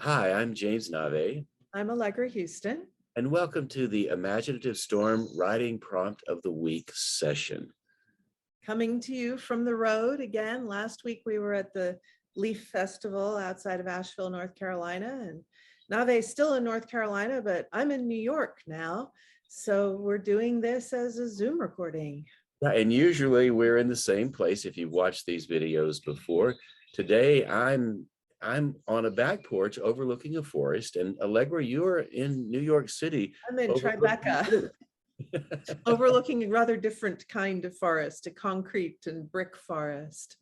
Hi, I'm James Nave, I'm Allegra Houston. and welcome to the Imaginative Storm Writing Prompt of the Week session. Coming to you from the road again. Last week we were at the Leaf Festival outside of Asheville, North Carolina, and Nave's still in North Carolina, but I'm in New York now. So we're doing this as a Zoom recording. Yeah, and usually we're in the same place if you've watched these videos before. Today I'm on a back porch overlooking a forest, and Allegra, you're in New York City. I'm in Overlooking Tribeca, overlooking a rather different kind of forest, a concrete and brick forest.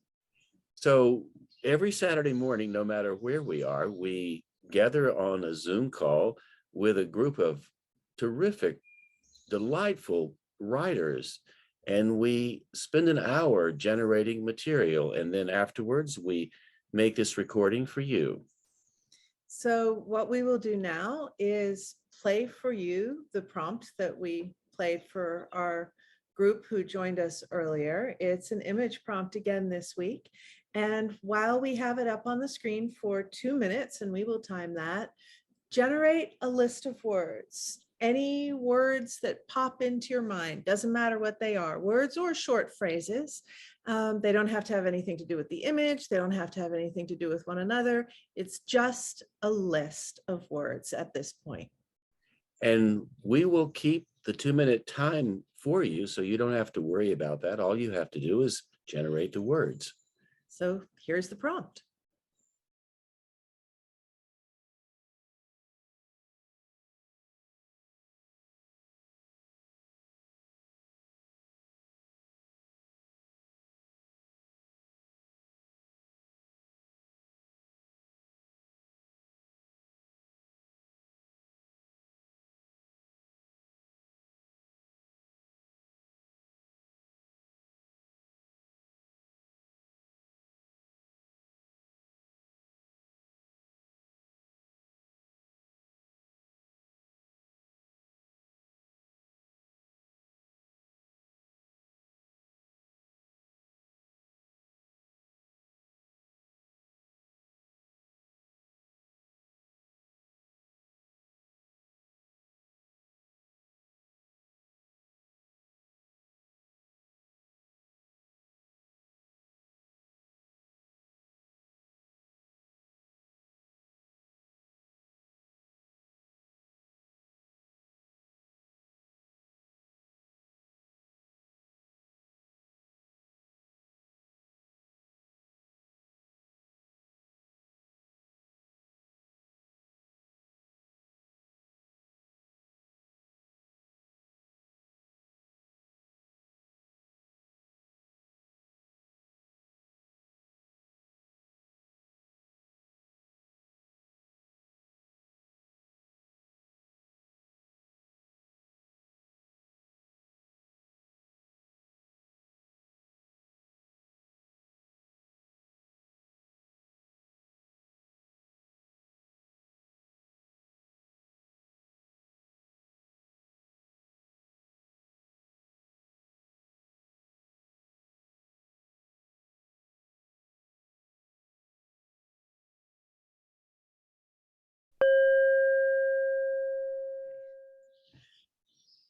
So every Saturday morning, no matter where we are, we gather on a Zoom call with a group of terrific, delightful writers, and we spend an hour generating material, and then afterwards we make this recording for you. So what we will do now is play for you the prompt that we played for our group who joined us earlier. It's an image prompt again this week. And while we have it up on the screen for 2 minutes, and we will time that, generate a list of words. Any words that pop into your mind, doesn't matter what they are, words or short phrases. They don't have to have anything to do with the image. They don't have to have anything to do with one another. It's just a list of words at this point. And we will keep the 2-minute time for you, so you don't have to worry about that. All you have to do is generate the words. So here's the prompt.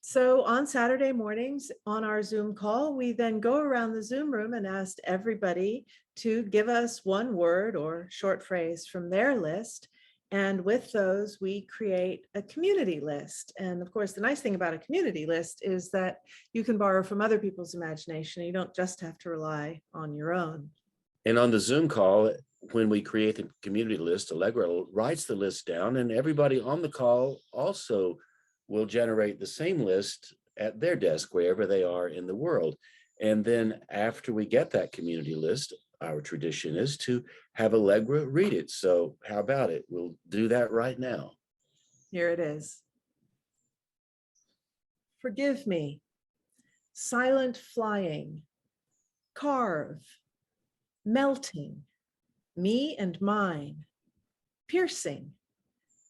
So on Saturday mornings on our Zoom call, we then go around the Zoom room and ask everybody to give us one word or short phrase from their list. And with those, we create a community list. And of course, the nice thing about a community list is that you can borrow from other people's imagination. You don't just have to rely on your own. And on the Zoom call, when we create the community list, Allegra writes the list down, and everybody on the call also will generate the same list at their desk, wherever they are in the world. And then after we get that community list, our tradition is to have Allegra read it. So how about it? We'll do that right now. Here it is. Forgive me. Silent flying. Carve. Melting. Me and mine. Piercing.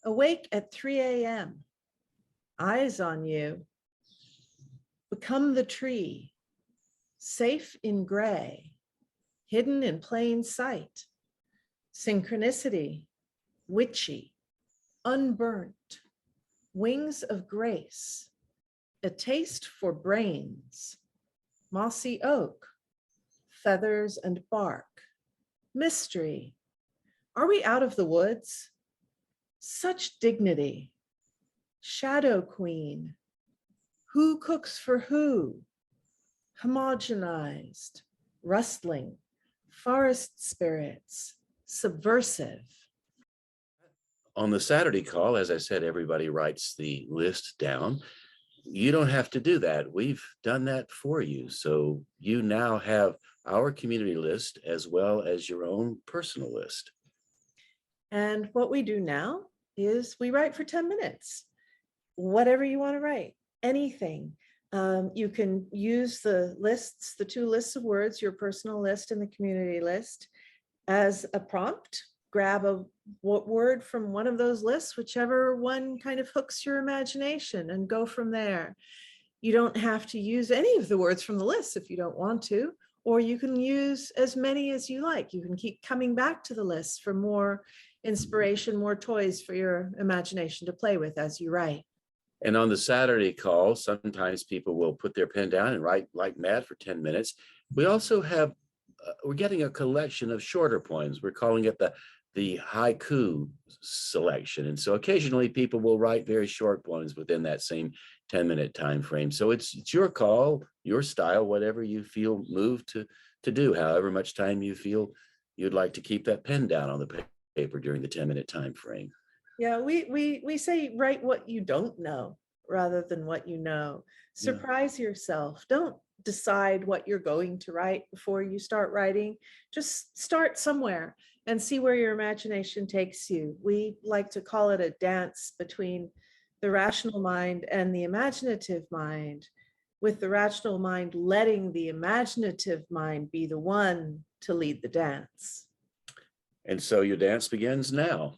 Awake at 3 a.m. Eyes on you. Become the tree. Safe in gray. Hidden in plain sight. Synchronicity. witchy, unburnt, wings of grace, a taste for brains, mossy oak, feathers and bark, mystery. Are we out of the woods? Such dignity, shadow queen, who cooks for who, homogenized, rustling, forest spirits, subversive. On the Saturday call, as I said, everybody writes the list down. You don't have to do that. We've done that for you. So you now have our community list as well as your own personal list. And what we do now is we write for 10 minutes, whatever you want to write, anything. You can use the lists, the two lists of words, your personal list and the community list, as a prompt. Grab a word from one of those lists, whichever one kind of hooks your imagination, and go from there. You don't have to use any of the words from the list if you don't want to, or you can use as many as you like. You can keep coming back to the list for more inspiration, more toys for your imagination to play with as you write. And on the Saturday call, sometimes people will put their pen down and write like mad for 10 minutes. We also have, we're getting a collection of shorter poems. We're calling it the haiku selection. And so occasionally people will write very short poems within that same 10-minute time frame. So it's your call, your style, whatever you feel moved to do, however much time you feel you'd like to keep that pen down on the paper during the 10-minute time frame. Yeah, we say write what you don't know rather than what you know. Surprise yourself. Don't decide what you're going to write before you start writing. Just start somewhere and see where your imagination takes you. We like to call it a dance between the rational mind and the imaginative mind, with the rational mind letting the imaginative mind be the one to lead the dance. And so your dance begins now.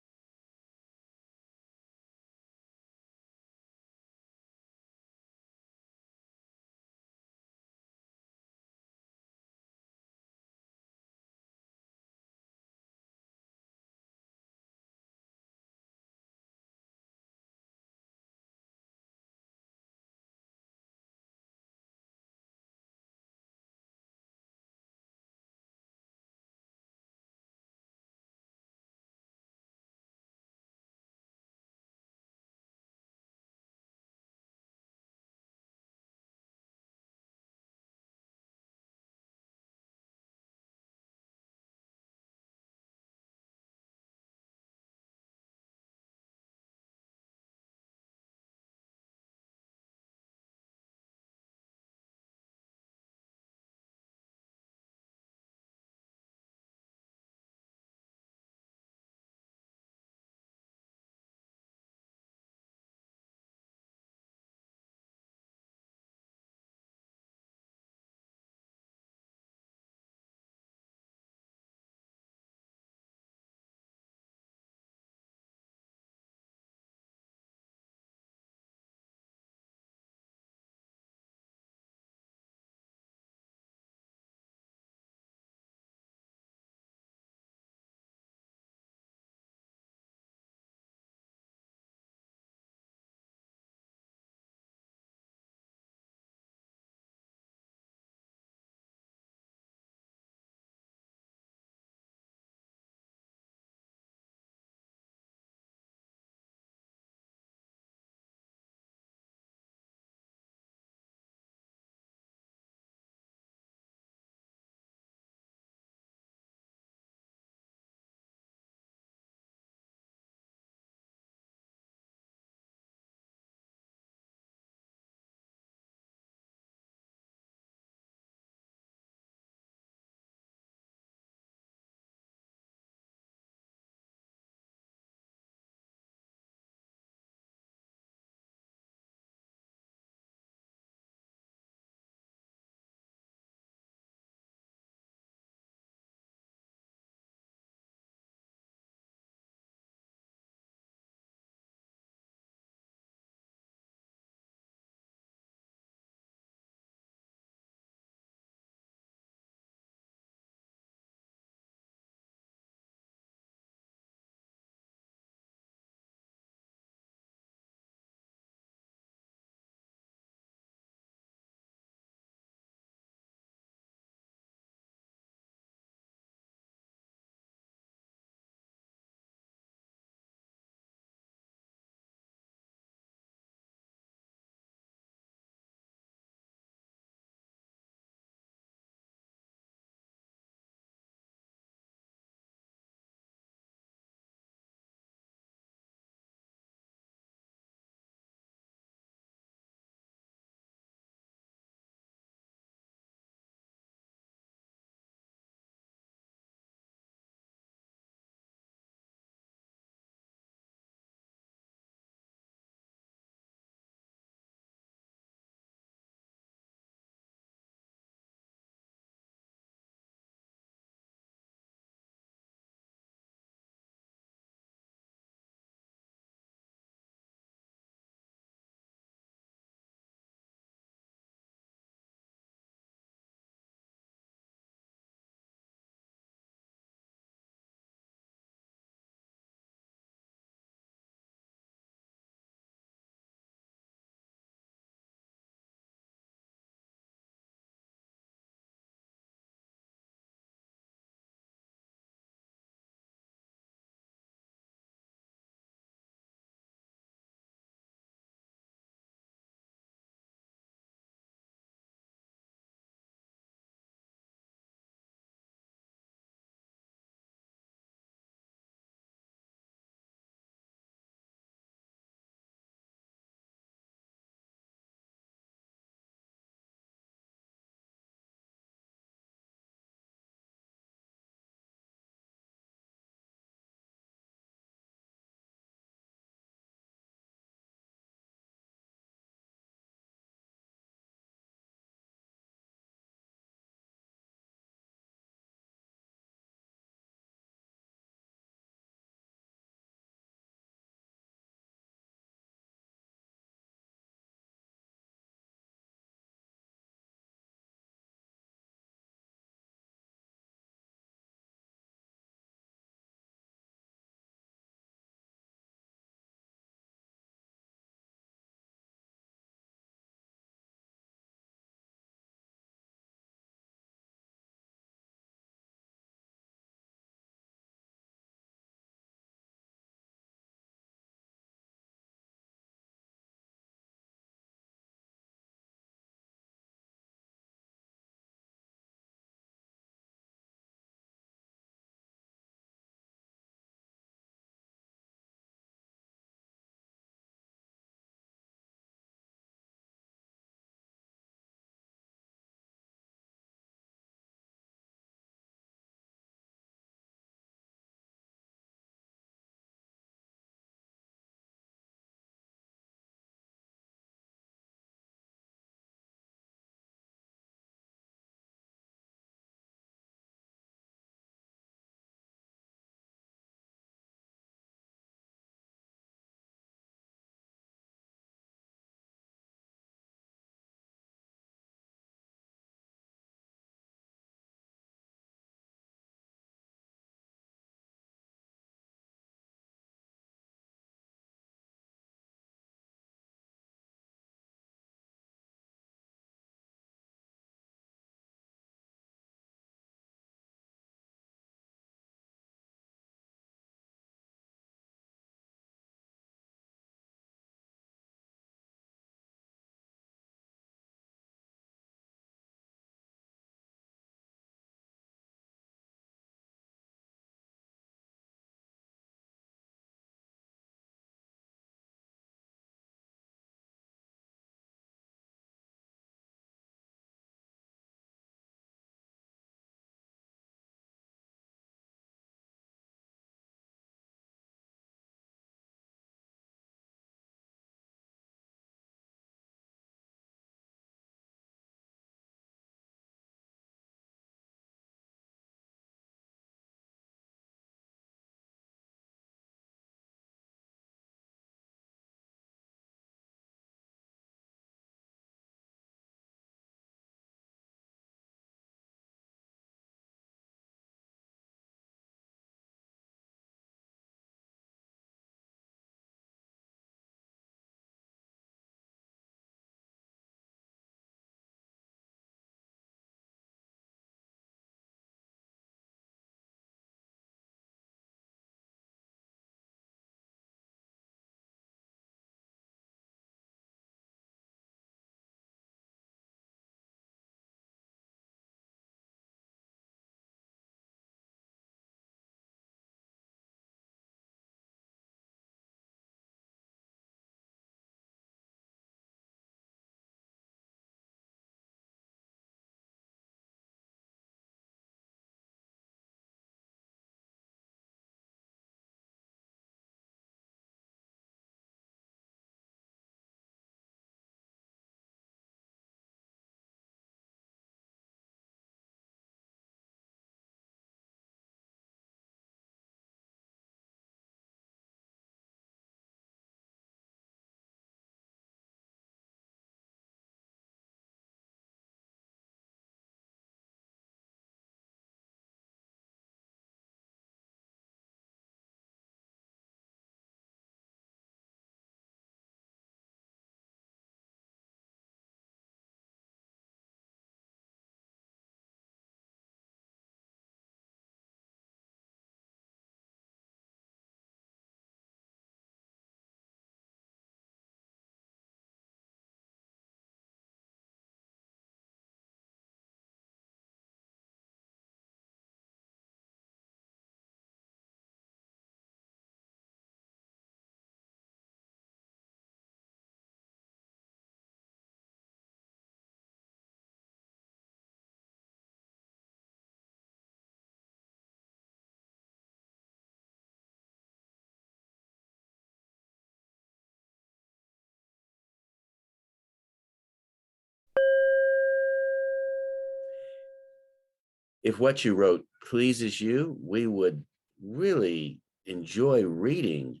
If what you wrote pleases you, we would really enjoy reading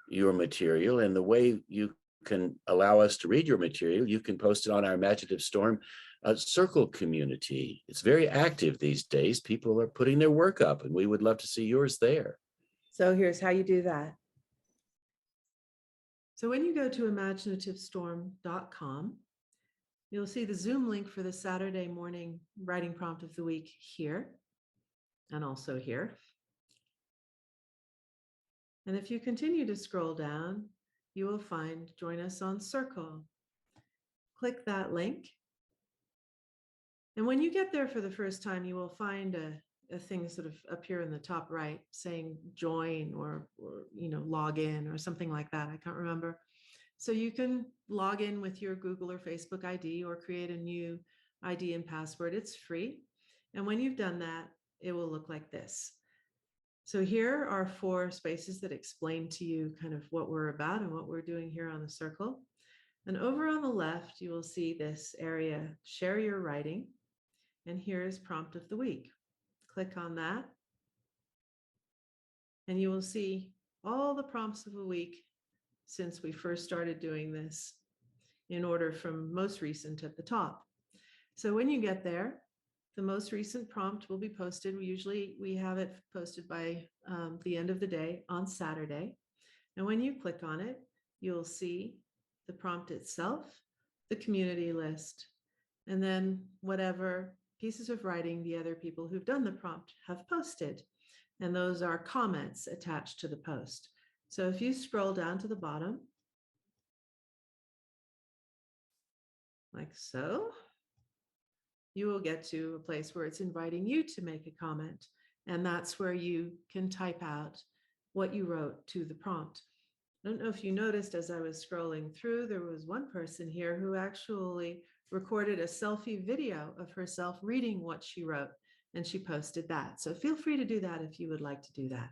your material. And the way you can allow us to read your material, you can post it on our Imaginative Storm Circle community. It's very active these days. People are putting their work up, and we would love to see yours there. So here's how you do that. So when you go to imaginativestorm.com, you'll see the Zoom link for the Saturday morning writing prompt of the week here and also here. And if you continue to scroll down, you will find Join Us on Circle. Click that link. And when you get there for the first time, you will find a thing sort of appear in the top right saying join or log in or something like that. I can't remember. So you can log in with your Google or Facebook ID or create a new ID and password. It's free. And when you've done that, it will look like this. So here are 4 spaces that explain to you kind of what we're about and what we're doing here on the circle. And over on the left, you will see this area, share your writing. And here's prompt of the week. Click on that. And you will see all the prompts of the week since we first started doing this, in order from most recent at the top. So when you get there, the most recent prompt will be posted. We have it posted by the end of the day on Saturday. And when you click on it, you'll see the prompt itself, the community list, and then whatever pieces of writing the other people who've done the prompt have posted. And those are comments attached to the post. So if you scroll down to the bottom, like so, you will get to a place where it's inviting you to make a comment. And that's where you can type out what you wrote to the prompt. I don't know if you noticed as I was scrolling through, there was one person here who actually recorded a selfie video of herself reading what she wrote, and she posted that. So feel free to do that if you would like to do that.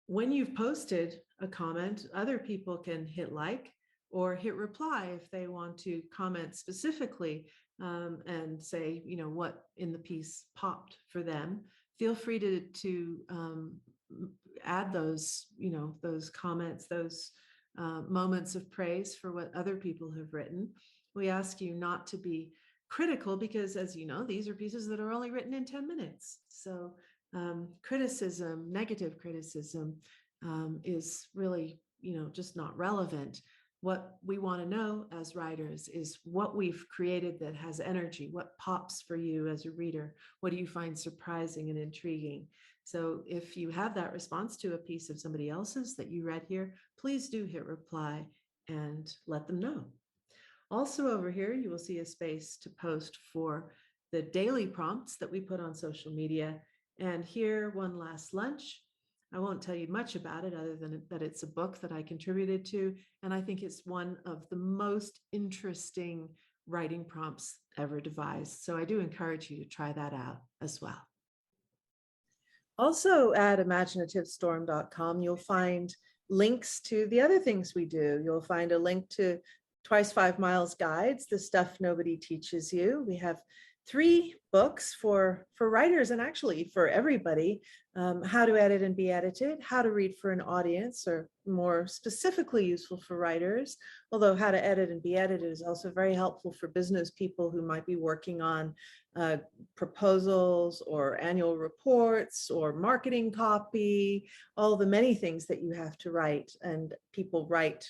When you've posted a comment, other people can hit like or hit reply if they want to comment specifically and say, what in the piece popped for them. Feel free to add those, those comments, those moments of praise for what other people have written. We ask you not to be critical because, as you know, these are pieces that are only written in 10 minutes. So criticism, negative criticism is really, just not relevant. What we want to know as writers is what we've created that has energy, what pops for you as a reader, what do you find surprising and intriguing? So if you have that response to a piece of somebody else's that you read here, please do hit reply and let them know. Also over here, you will see a space to post for the daily prompts that we put on social media. And here, One Last Lunch. I won't tell you much about it other than that it's a book that I contributed to. And I think it's one of the most interesting writing prompts ever devised. So I do encourage you to try that out as well. Also at imaginativestorm.com, you'll find links to the other things we do. You'll find a link to Twice 5 Miles guides, the stuff nobody teaches you. We have 3 books for writers and actually for everybody. How to edit and be edited, how to read for an audience, or more specifically useful for writers, although how to edit and be edited is also very helpful for business people who might be working on proposals or annual reports or marketing copy, all the many things that you have to write and people write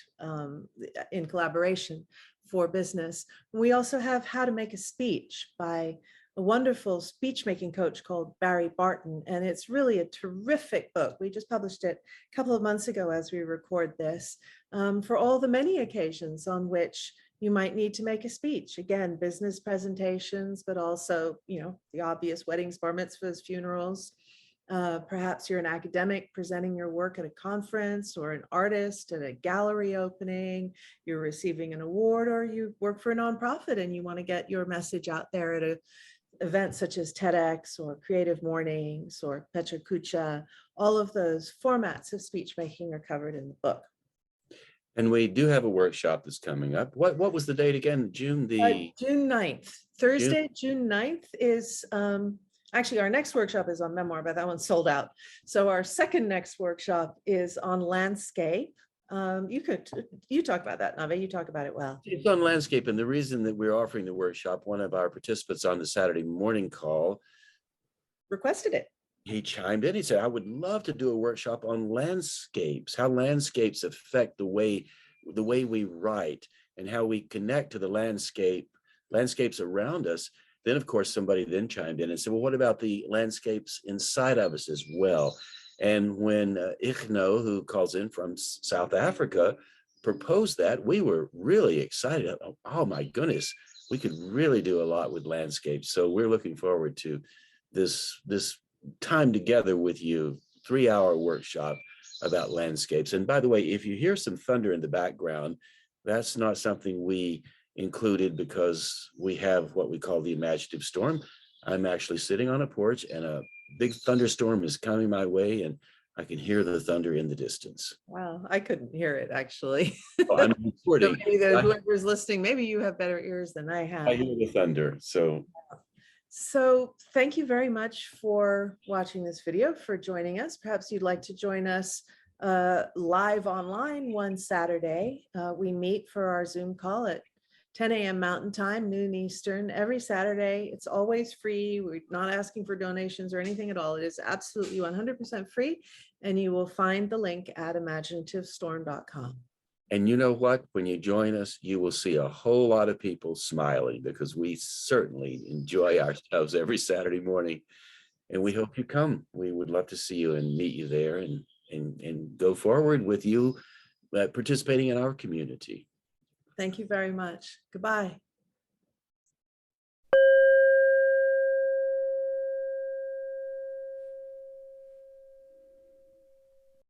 in collaboration for business. We also have How to Make a Speech by a wonderful speech making coach called Barry Barton. And it's really a terrific book. We just published it a couple of months ago as we record this, for all the many occasions on which you might need to make a speech. Again, business presentations, but also, the obvious weddings, bar mitzvahs, funerals. Perhaps you're an academic presenting your work at a conference, or an artist at a gallery opening, you're receiving an award, or you work for a nonprofit and you want to get your message out there at an event such as TEDx or Creative Mornings or Petra Kucha. All of those formats of speech making are covered in the book. And we do have a workshop that's coming up. What was the date again? June 9th, June. Thursday, June 9th is, actually our next workshop is on memoir, but that one's sold out. So our second next workshop is on landscape. You talk about that, Nave, you talk about it well. It's on landscape, and the reason that we're offering the workshop, one of our participants on the Saturday morning call Requested it. he chimed in. He said, I would love to do a workshop on landscapes, how landscapes affect the way we write and how we connect to the landscapes around us. Then, of course, somebody then chimed in and said, well, what about the landscapes inside of us as well? And when Ichno, who calls in from South Africa, proposed that, we were really excited. Oh my goodness, we could really do a lot with landscapes. So we're looking forward to this time together with you, 3-hour workshop about landscapes. And by the way, if you hear some thunder in the background, that's not something we included because we have what we call the imaginative storm. I'm actually sitting on a porch and a big thunderstorm is coming my way, and I can hear the thunder in the distance. Wow, I couldn't hear it actually. Oh, I'm So recording. maybe whoever's listening, maybe you have better ears than I have. I hear the thunder. So thank you very much for watching this video, for joining us. Perhaps you'd like to join us live online one Saturday. We meet for our Zoom call at 10 a.m. Mountain Time, noon Eastern, every Saturday. It's always free. We're not asking for donations or anything at all. It is absolutely 100% free. And you will find the link at imaginativestorm.com. And you know what? When you join us, you will see a whole lot of people smiling because we certainly enjoy ourselves every Saturday morning. And we hope you come. We would love to see you and meet you there and go forward with you participating in our community. Thank you very much. Goodbye.